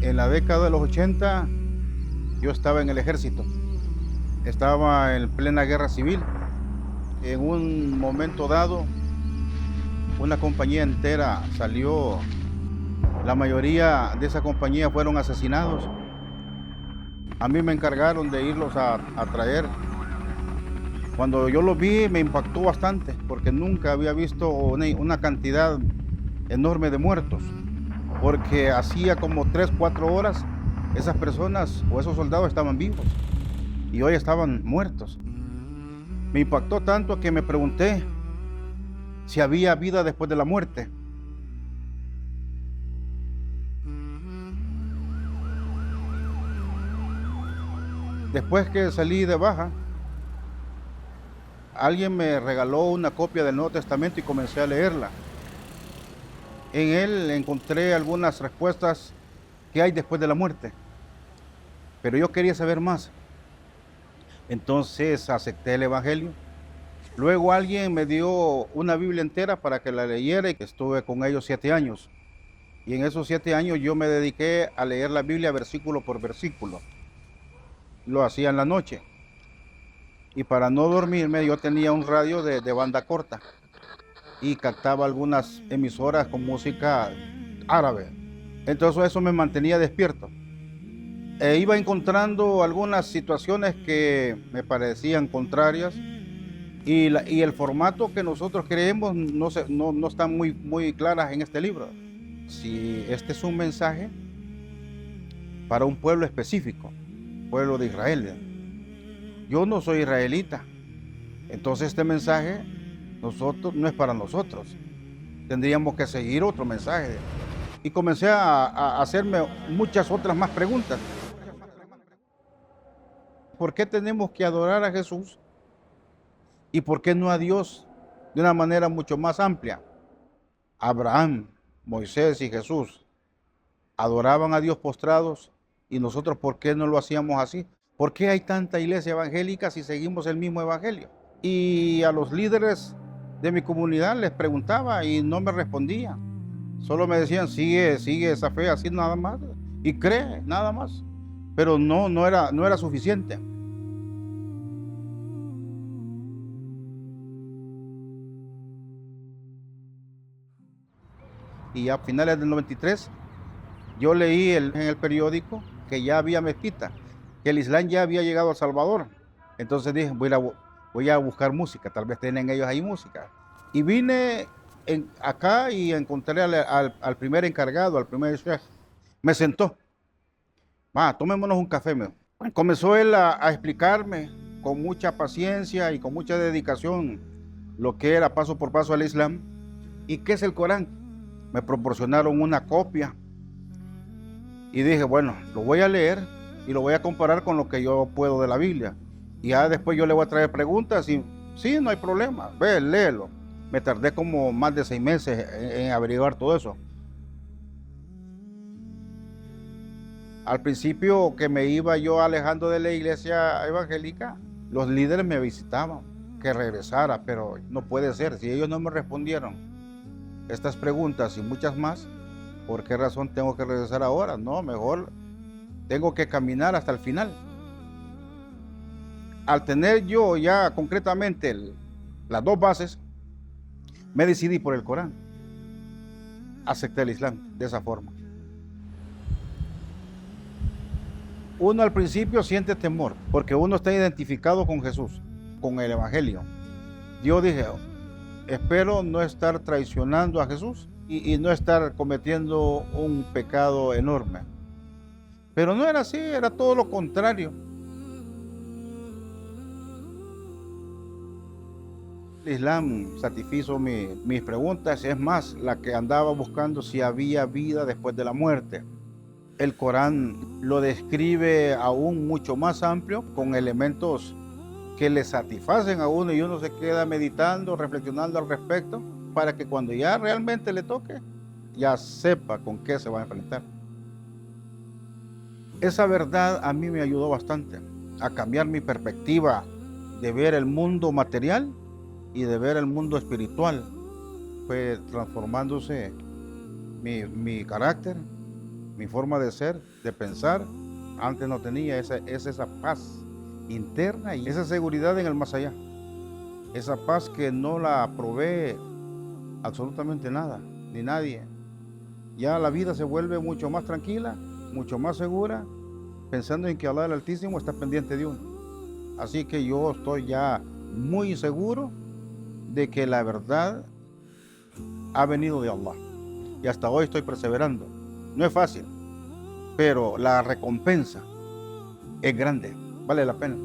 En la década de los 80 yo estaba en el ejército, estaba en plena guerra civil. En un momento dado, una compañía entera salió, la mayoría de esa compañía fueron asesinados. A mí me encargaron de irlos a traer. Cuando yo los vi me impactó bastante porque nunca había visto una cantidad enorme de muertos, porque hacía como 3, 4 horas esas personas o esos soldados estaban vivos y hoy estaban muertos. Me impactó tanto que me pregunté si había vida después de la muerte. Después que salí de baja, alguien me regaló una copia del Nuevo Testamento y comencé a leerla. En él encontré algunas respuestas que hay después de la muerte, pero yo quería saber más. Entonces acepté el Evangelio. Luego alguien me dio una Biblia entera para que la leyera y estuve con ellos 7 años. Y en esos 7 años yo me dediqué a leer la Biblia versículo por versículo. Lo hacía en la noche. Y para no dormirme yo tenía un radio de banda corta y captaba algunas emisoras con música árabe. Entonces eso me mantenía despierto. E iba encontrando algunas situaciones que me parecían contrarias y el formato que nosotros creemos no están muy claras en este libro. Si este es un mensaje para un pueblo específico, pueblo de Israel. Yo no soy israelita, entonces este mensaje no es para nosotros. Tendríamos que seguir otro mensaje. Y comencé a hacerme muchas otras más preguntas. ¿Por qué tenemos que adorar a Jesús? ¿Y por qué no a Dios de una manera mucho más amplia? Abraham, Moisés y Jesús adoraban a Dios postrados y nosotros, ¿por qué no lo hacíamos así? ¿Por qué hay tanta iglesia evangélica si seguimos el mismo evangelio? Y a los líderes de mi comunidad les preguntaba y no me respondían. Solo me decían, sigue esa fe así nada más y cree nada más. Pero no era suficiente. Y a finales del 93 yo leí en el periódico que ya había mezquita, que el Islam ya había llegado a El Salvador. Entonces dije, voy a buscar música, tal vez tienen ellos ahí música. Y vine acá y encontré al primer encargado, al primer chef. Me sentó, tomémonos un café. Comenzó él a explicarme con mucha paciencia y con mucha dedicación lo que era paso por paso el Islam y qué es el Corán. Me proporcionaron una copia y dije, bueno, lo voy a leer y lo voy a comparar con lo que yo puedo de la Biblia. Y ya después yo le voy a traer preguntas y sí, no hay problema, ve, léelo. Me tardé como más de 6 meses en averiguar todo eso. Al principio que me iba yo alejando de la iglesia evangélica, los líderes me visitaban, que regresara, pero no puede ser. Si ellos no me respondieron estas preguntas y muchas más, ¿por qué razón tengo que regresar ahora? No, mejor tengo que caminar hasta el final. Al tener yo ya concretamente las 2 bases, me decidí por el Corán. Acepté el Islam de esa forma. Uno al principio siente temor, porque uno está identificado con Jesús, con el Evangelio. Yo dije, espero no estar traicionando a Jesús y no estar cometiendo un pecado enorme. Pero no era así, era todo lo contrario. El Islam satisfizo mis preguntas, es más, la que andaba buscando si había vida después de la muerte. El Corán lo describe aún mucho más amplio, con elementos que le satisfacen a uno y uno se queda meditando, reflexionando al respecto, para que cuando ya realmente le toque, ya sepa con qué se va a enfrentar. Esa verdad a mí me ayudó bastante a cambiar mi perspectiva de ver el mundo material y de ver el mundo espiritual. Fue transformándose mi carácter mi forma de ser, de pensar. Antes no tenía esa paz interna y esa seguridad en el más allá. Esa paz que no la provee absolutamente nada, ni nadie. Ya la vida se vuelve mucho más tranquila, mucho más segura, pensando en que Allah el Altísimo está pendiente de uno. Así que yo estoy ya muy seguro de que la verdad ha venido de Allah. Y hasta hoy estoy perseverando. No es fácil, pero la recompensa es grande, vale la pena.